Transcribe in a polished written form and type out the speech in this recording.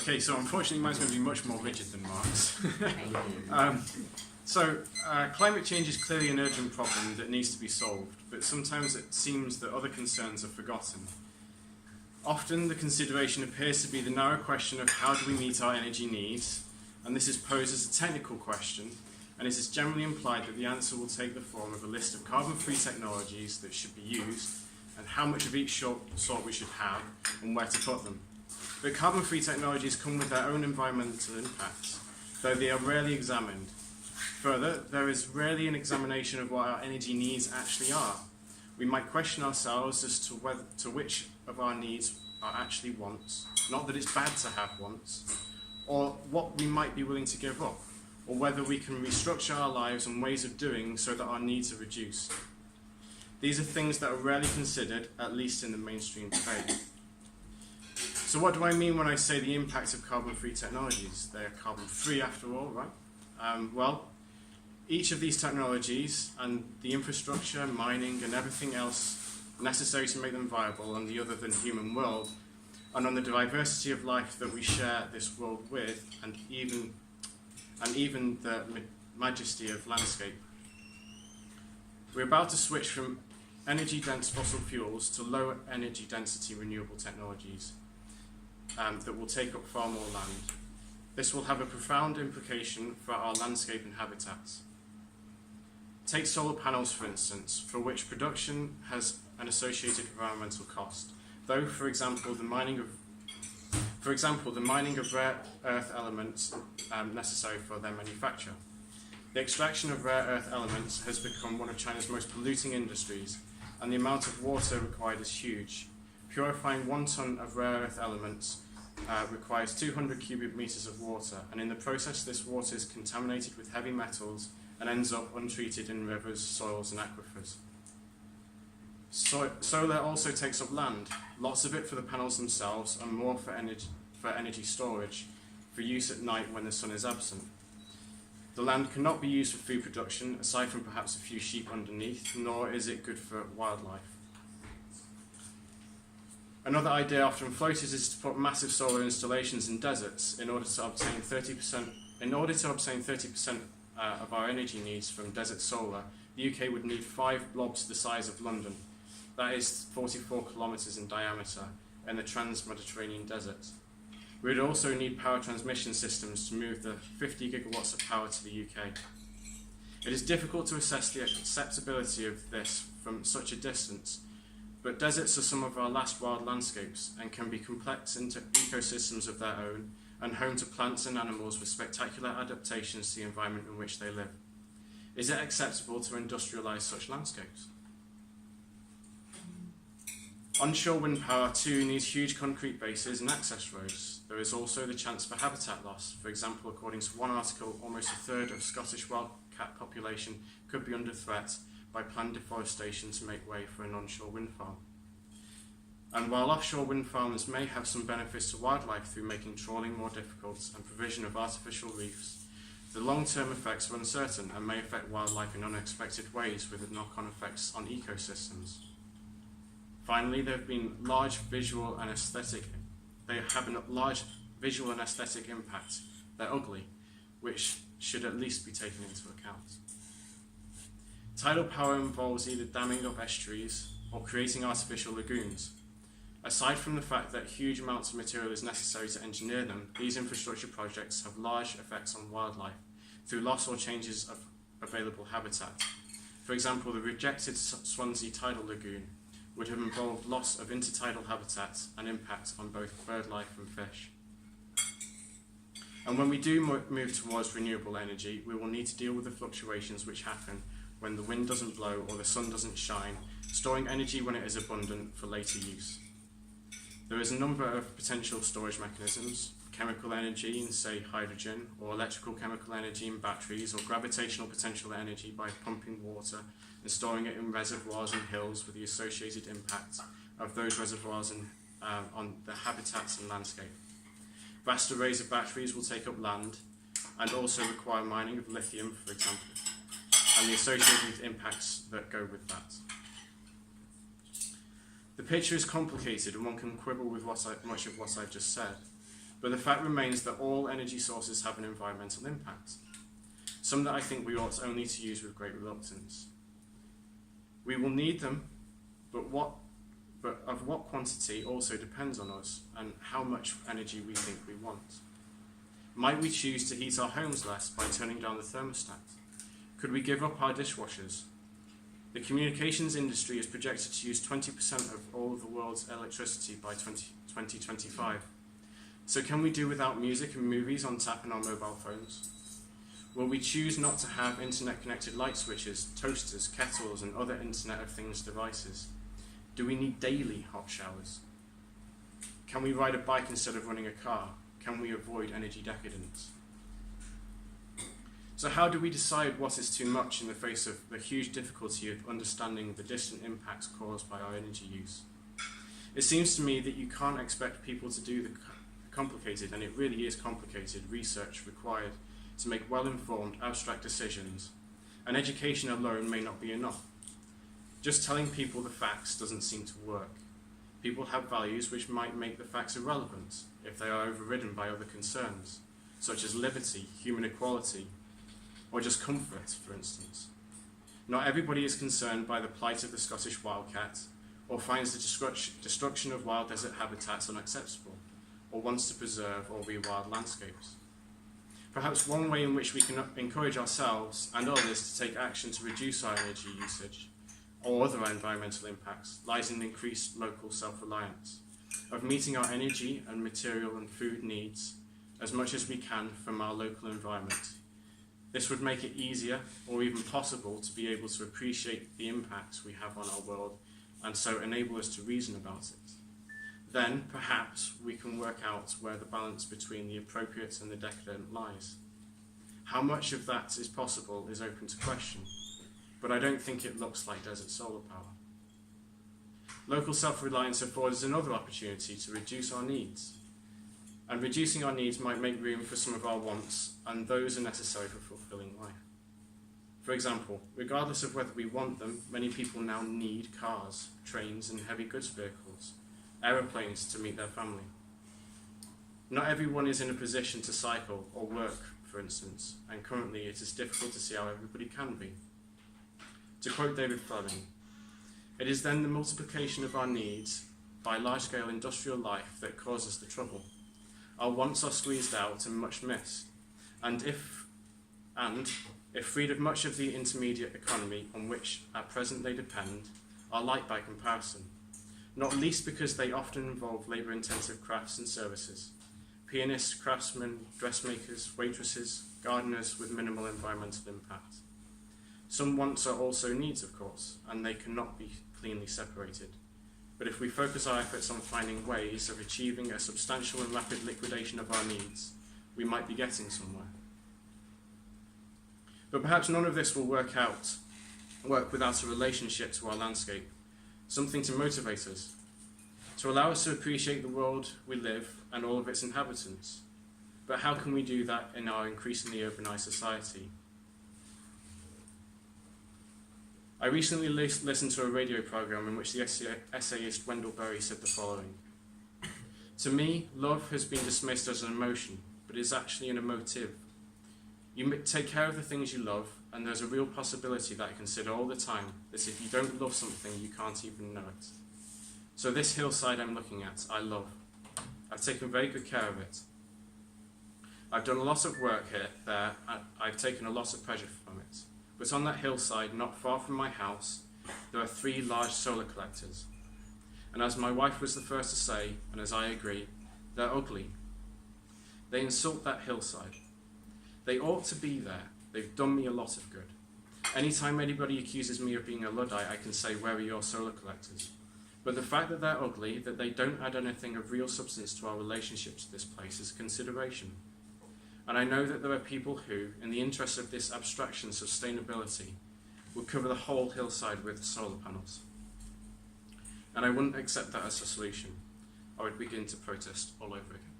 Okay, so unfortunately mine's going to be much more rigid than Mark's. Climate change is clearly an urgent problem that needs to be solved, but sometimes it seems that other concerns are forgotten. Often the consideration appears to be the narrow question of how do we meet our energy needs, and this is posed as a technical question, and it is generally implied that the answer will take the form of a list of carbon-free technologies that should be used, and how much of each sort we should have, and where to put them. But carbon-free technologies come with their own environmental impacts, though they are rarely examined. Further, there is rarely an examination of what our energy needs actually are. We might question ourselves as to which of our needs are actually wants, not that it's bad to have wants, or what we might be willing to give up, or whether we can restructure our lives and ways of doing so that our needs are reduced. These are things that are rarely considered, at least in the mainstream debate. So what do I mean when I say the impact of carbon-free technologies? They are carbon-free after all, right? Well, each of these technologies and the infrastructure, mining, and everything else necessary to make them viable on the other than human world, and on the diversity of life that we share this world with, and even the majesty of landscape. We're about to switch from energy-dense fossil fuels to low energy density renewable technologies that will take up far more land. This will have a profound implication for our landscape and habitats. Take solar panels, for instance, for which production has an associated environmental cost, though, for example, the mining of rare earth elements necessary for their manufacture. The extraction of rare earth elements has become one of China's most polluting industries, and the amount of water required is huge. Purifying 1 ton of rare earth elements requires 200 cubic meters of water, and in the process this water is contaminated with heavy metals and ends up untreated in rivers, soils and aquifers. Solar also takes up land, lots of it for the panels themselves and more for energy storage, for use at night when the sun is absent. The land cannot be used for food production, aside from perhaps a few sheep underneath, nor is it good for wildlife. Another idea often floated is to put massive solar installations in deserts in order to obtain 30% of our energy needs from desert solar. The UK would need 5 blobs the size of London. That is 44 kilometres in diameter in the trans-Mediterranean desert. We would also need power transmission systems to move the 50 gigawatts of power to the UK. It is difficult to assess the acceptability of this from such a distance, but deserts are some of our last wild landscapes and can be complex into ecosystems of their own and home to plants and animals with spectacular adaptations to the environment in which they live. Is it acceptable to industrialise such landscapes? Onshore wind power too needs huge concrete bases and access roads. There is also the chance for habitat loss. For example, according to one article, almost a third of Scottish wildcat population could be under threat by planned deforestation to make way for an onshore wind farm. And while offshore wind farms may have some benefits to wildlife through making trawling more difficult and provision of artificial reefs, the long-term effects are uncertain and may affect wildlife in unexpected ways with knock-on effects on ecosystems. Finally, there have been large visual and aesthetic. They have a large visual and aesthetic impact. They're ugly, which should at least be taken into account. Tidal power involves either damming up estuaries or creating artificial lagoons. Aside from the fact that huge amounts of material is necessary to engineer them, these infrastructure projects have large effects on wildlife through loss or changes of available habitat. For example, the rejected Swansea tidal lagoon would have involved loss of intertidal habitat and impact on both bird life and fish. And when we do move towards renewable energy, we will need to deal with the fluctuations which happen when the wind doesn't blow or the sun doesn't shine, storing energy when it is abundant for later use. There is a number of potential storage mechanisms: chemical energy in, say, hydrogen, or electrical chemical energy in batteries, or gravitational potential energy by pumping water and storing it in reservoirs and hills with the associated impact of those reservoirs on the habitats and landscape. Vast arrays of batteries will take up land and also require mining of lithium, for example, and the associated impacts that go with that. The picture is complicated and one can quibble with much of what I've just said, but the fact remains that all energy sources have an environmental impact, some that I think we ought only to use with great reluctance. We will need them, but of what quantity also depends on us and how much energy we think we want. Might we choose to heat our homes less by turning down the thermostat? Could we give up our dishwashers? The communications industry is projected to use 20% of all of the world's electricity by 2025. So can we do without music and movies on tap in our mobile phones? Will we choose not to have internet-connected light switches, toasters, kettles, and other Internet of Things devices? Do we need daily hot showers? Can we ride a bike instead of running a car? Can we avoid energy decadence? So how do we decide what is too much in the face of the huge difficulty of understanding the distant impacts caused by our energy use? It seems to me that you can't expect people to do the complicated, and it really is complicated, research required to make well-informed, abstract decisions, and education alone may not be enough. Just telling people the facts doesn't seem to work. People have values which might make the facts irrelevant if they are overridden by other concerns, such as liberty, human equality, or just comfort, for instance. Not everybody is concerned by the plight of the Scottish wildcat, or finds the destruction of wild desert habitats unacceptable, or wants to preserve or rewild landscapes. Perhaps one way in which we can encourage ourselves and others to take action to reduce our energy usage or other environmental impacts lies in increased local self-reliance, of meeting our energy and material and food needs as much as we can from our local environment. This would make it easier or even possible to be able to appreciate the impacts we have on our world and so enable us to reason about it. Then, perhaps, we can work out where the balance between the appropriate and the decadent lies. How much of that is possible is open to question, but I don't think it looks like desert solar power. Local self-reliance affords another opportunity to reduce our needs, and reducing our needs might make room for some of our wants, and those are necessary for fulfilling life. For example, regardless of whether we want them, many people now need cars, trains, and heavy goods vehicles, aeroplanes to meet their family. Not everyone is in a position to cycle or work, for instance, and currently it is difficult to see how everybody can be. To quote David Fleming, "It is then the multiplication of our needs by large-scale industrial life that causes the trouble. Our wants are squeezed out and much missed, and if freed of much of the intermediate economy on which at present they depend, are light by comparison, not least because they often involve labour-intensive crafts and services, pianists, craftsmen, dressmakers, waitresses, gardeners with minimal environmental impact. Some wants are also needs, of course, and they cannot be cleanly separated. But if we focus our efforts on finding ways of achieving a substantial and rapid liquidation of our needs, we might be getting somewhere. But perhaps none of this will work without a relationship to our landscape, something to motivate us, to allow us to appreciate the world we live and all of its inhabitants. But how can we do that in our increasingly urbanized society? I recently listened to a radio program in which the essayist Wendell Berry said the following: "To me, love has been dismissed as an emotion, but is actually an emotive. You take care of the things you love, and there's a real possibility that I consider all the time that if you don't love something, you can't even know it. So this hillside I'm looking at, I love. I've taken very good care of it. I've done a lot of work there, I've taken a lot of pleasure from it. But on that hillside, not far from my house, there are 3 large solar collectors. And as my wife was the first to say, and as I agree, they're ugly. They insult that hillside. They ought to be there. They've done me a lot of good. Anytime anybody accuses me of being a Luddite, I can say, where are your solar collectors? But the fact that they're ugly, that they don't add anything of real substance to our relationship to this place is consideration. And I know that there are people who, in the interest of this abstraction sustainability, would cover the whole hillside with solar panels. And I wouldn't accept that as a solution. I would begin to protest all over again."